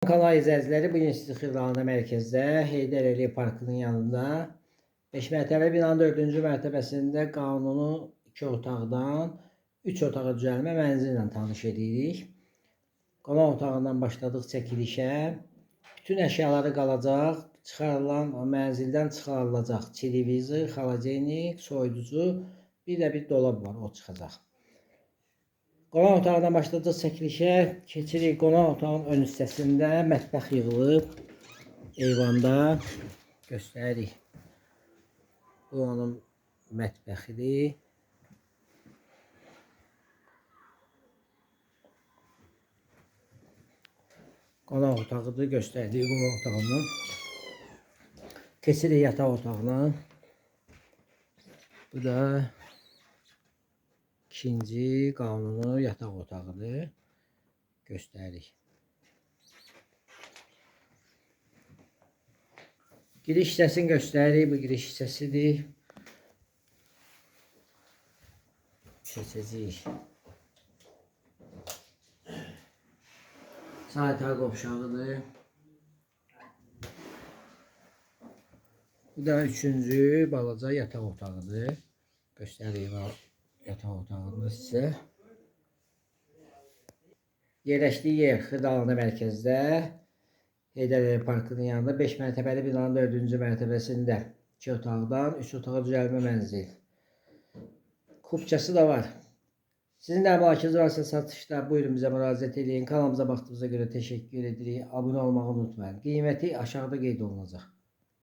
Kanal izləyiciləri, bugün sizi Xırdalanı mərkəzdə Heydər Əliyev Parkının yanında 5 mərtəbə binanın 4-cü mərtəbəsində qanuni 2 otaqdan 3 otağa düzəlmə mənzillə tanış edirik. Qonaq otağından başladıq çəkilişə. Bütün əşyaları qalacaq. Çıxarılan mənzildən çıxarılacaq televizor, xaladenik, soyuducu, bir də bir dolab var, o çıxacaq. Qonaq otağından başladıq çəkilişə. Keçirik qonaq otağının ön hissəsində mətbəx yığılıb. Eyvanda göstəririk. Bu onun mətbəxidir. Qonaq otağıdır, göstərdiyi qonaq otağının. Keçirik yataq otağına. Bu da ikinci qanuni yataq otağıdır. Göstəririk. Giriş hissəsini göstəririk. Bu giriş hissəsidir. Keçəcəyik. Sanitar qovşağıdır. Bu da üçüncü balaca yataq otağıdır. Göstəririk yataq otağını sizə. Yerləşdiyi yer Xırdalanı mərkəzdə Heydər Əliyev Parkının yanında 5 mərtəbəli binanın 4-cü mərtəbəsində 2 otaqdan 3 otağa düzəlmə mənzil. Kubçası da var. Sizin də əmlakınız varsa satışda buyurun bizə müraciət edin. Kanalımıza baxdığınıza görə təşəkkür edirik. Abunə olmağı unutmayın. Qiyməti aşağıda qeyd olunacaq.